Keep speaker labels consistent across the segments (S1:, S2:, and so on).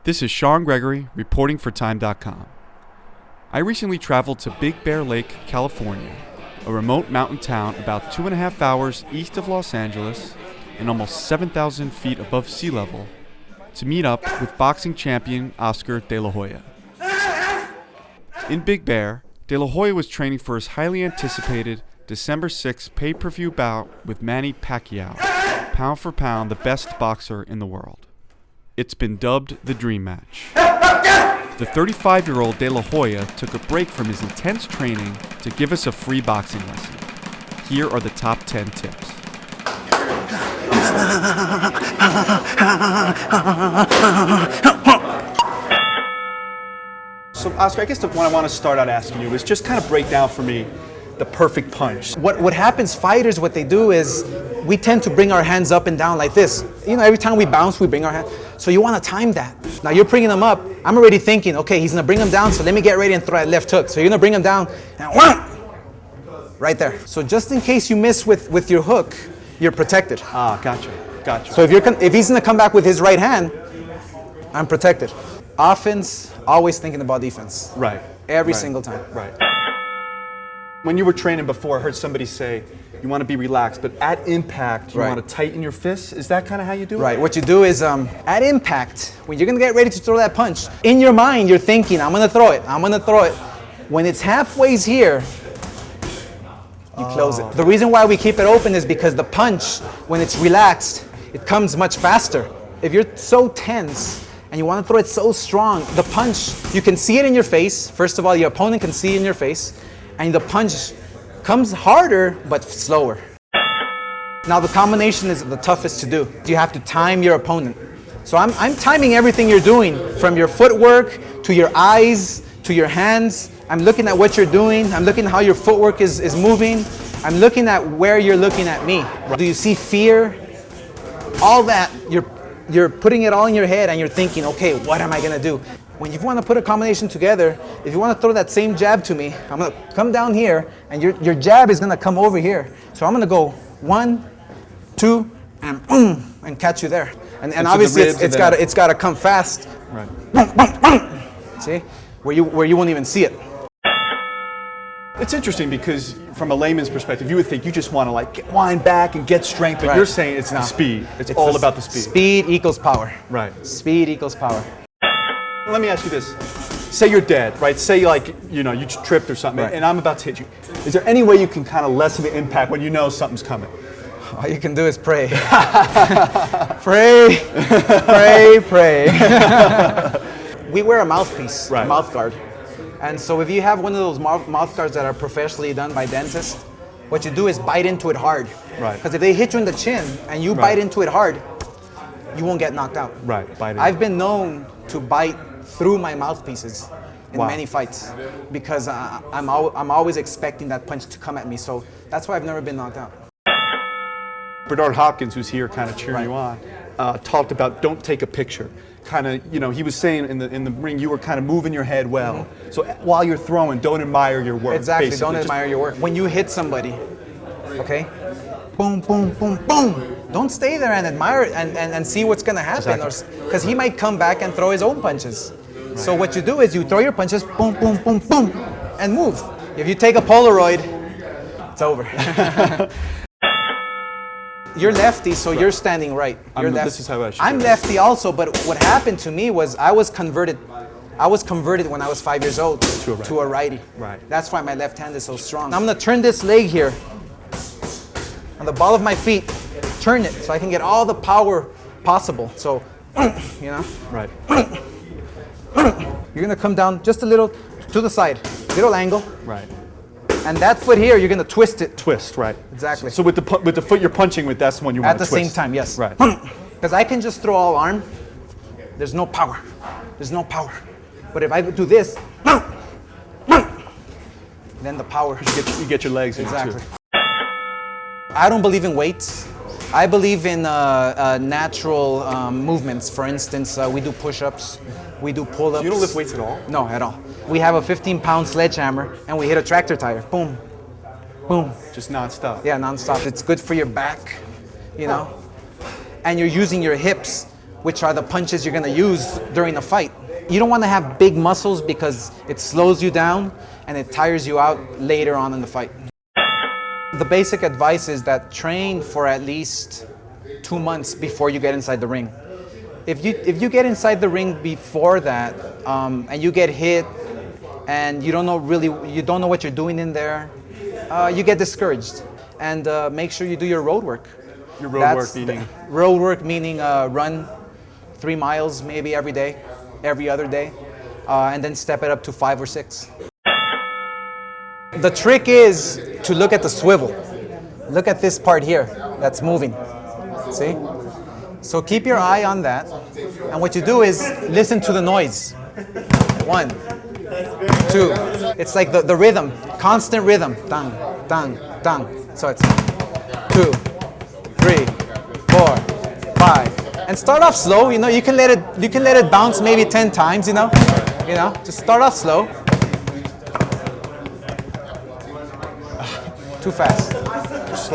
S1: This is Sean Gregory reporting for Time.com. I recently traveled to Big Bear Lake, California, a remote mountain town about 2.5 hours east of Los Angeles and almost 7,000 feet above sea level, to meet up with boxing champion Oscar De La Hoya. In Big Bear, De La Hoya was training for his highly anticipated December 6th pay-per-view bout with Manny Pacquiao, pound for pound the best boxer in the world. It's been dubbed the Dream Match. The 35-year-old De La Hoya took a break from his intense training to give us a free boxing lesson. Here are the top 10 tips.
S2: So, Oscar, I guess the one I want to start out asking you is just kind of break down for me the perfect punch.
S3: What happens, fighters, what they do is we tend to bring our hands up and down like this. You know, every time we bounce, we bring our hand. So you want to time that. Now you're bringing them up. I'm already thinking, okay, he's going to bring them down, so let me get ready and throw that left hook. So you're going to bring them down, and right there. So just in case you miss with your hook, you're protected.
S2: Ah, gotcha.
S3: So if he's going to come back with his right hand, I'm protected. Offense, always thinking about defense.
S2: Right.
S3: Every single time.
S2: Right. When you were training before, I heard somebody say you want to be relaxed, but at impact, you want to tighten your fists. Is that kind of how you do it?
S3: Right. What you do is at impact, when you're going to get ready to throw that punch, in your mind, you're thinking, I'm going to throw it. When it's halfway here, you close it. The reason why we keep it open is because the punch, when it's relaxed, it comes much faster. If you're so tense and you want to throw it so strong, the punch, you can see it in your face. First of all, your opponent can see it in your face. And the punch comes harder, but slower. Now the combination is the toughest to do. You have to time your opponent. So I'm timing everything you're doing, from your footwork, to your eyes, to your hands. I'm looking at what you're doing. I'm looking at how your footwork is moving. I'm looking at where you're looking at me. Do you see fear? All that, you're putting it all in your head and you're thinking, okay, what am I gonna do? When you want to put a combination together, if you want to throw that same jab to me, I'm going to come down here, and your jab is going to come over here. So I'm going to go 1, 2, and catch you there. And obviously it's got to come fast.
S2: Right.
S3: See, where you won't even see it.
S2: It's interesting because from a layman's perspective, you would think you just want to wind back and get strength, but you're saying it's the speed. It's all about the speed.
S3: Speed equals power.
S2: Right.
S3: Speed equals power.
S2: Let me ask you this. Say you're dead, right? Say you tripped or something, and I'm about to hit you. Is there any way you can kind of lessen the impact when you know something's coming?
S3: All you can do is pray. Pray. We wear a mouthpiece, a mouth guard. And so if you have one of those mouth guards that are professionally done by dentists, what you do is bite into it hard.
S2: Right.
S3: Because if they hit you in the chin and you bite into it hard, you won't get knocked out.
S2: Right.
S3: I've been known to bite through my mouthpieces in many fights because I'm always expecting that punch to come at me. So that's why I've never been knocked out.
S2: Bernard Hopkins, who's here kind of cheering you on, talked about don't take a picture. Kind of, he was saying in the ring you were kind of moving your head well. Mm-hmm. So while you're throwing, don't admire your work.
S3: Exactly, don't admire your work. When you hit somebody, okay, boom, boom, boom, boom. Don't stay there and admire it and see what's going to happen. Because he might come back and throw his own punches. Right. So what you do is you throw your punches, boom, boom, boom, boom, and move. If you take a Polaroid, it's over. You're lefty, so you're standing right.
S2: This is how I should
S3: I'm lefty also, but what happened to me was I was converted when I was 5 years old to a righty.
S2: Right.
S3: That's why my left hand is so strong. I'm going to turn this leg here on the ball of my feet. Turn it so I can get all the power possible. So,
S2: Right.
S3: You're gonna come down just a little to the side, little angle.
S2: Right.
S3: And that foot here, you're gonna twist it.
S2: Twist, right.
S3: Exactly.
S2: So with the foot you're punching with, that's the one you want to twist.
S3: At the same time, yes.
S2: Right.
S3: Because I can just throw all arm. There's no power. But if I do this, then the power.
S2: You get your legs in
S3: exactly.
S2: too.
S3: I don't believe in weights. I believe in natural movements. For instance, we do push-ups, we do pull-ups.
S2: You don't lift weights at all?
S3: No, at all. We have a 15-pound sledgehammer, and we hit a tractor tire. Boom, boom.
S2: Just non-stop?
S3: Yeah, non-stop. It's good for your back, you know? And you're using your hips which are the punches you're gonna use during the fight. You don't wanna have big muscles because it slows you down and it tires you out later on in the fight. The basic advice is that train for at least 2 months before you get inside the ring. If you get inside the ring before that and you get hit and you don't know what you're doing in there, you get discouraged. And make sure you do your road work.
S2: Your road work meaning?
S3: Road work meaning run 3 miles maybe every day, every other day, and then step it up to 5 or 6. The trick is to look at the swivel. Look at this part here that's moving. See? So keep your eye on that. And what you do is listen to the noise. 1, 2. It's like the rhythm, constant rhythm. Dang, dang, dang. So it's 2, 3, 4, 5. And start off slow. You can let it bounce maybe 10 times. Just start off slow. Too fast.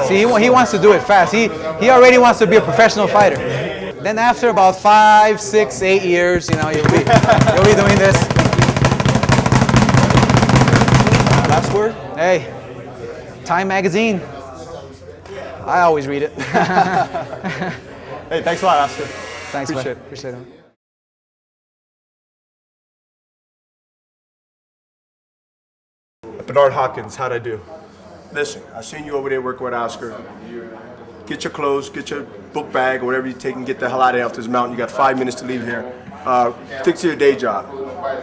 S3: See, he wants to do it fast. He already wants to be a professional fighter. Then after about 5, 6, 8 years, you'll be doing this.
S2: Last word?
S3: Hey, Time Magazine. I always read it.
S2: Hey, thanks a lot, Oscar.
S3: Thanks,
S2: Appreciate
S3: man.
S2: it.
S3: Appreciate it.
S2: Bernard Hopkins, how'd I do?
S4: Listen, I seen you over there working with Oscar. Get your clothes, get your book bag, or whatever you take, and get the hell out of here off this mountain. You got 5 minutes to leave here. Stick to your day job.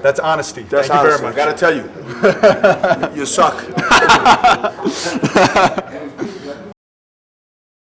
S2: That's honesty.
S4: That's
S2: Thank you
S4: honesty.
S2: very much.
S4: I gotta tell you, you suck.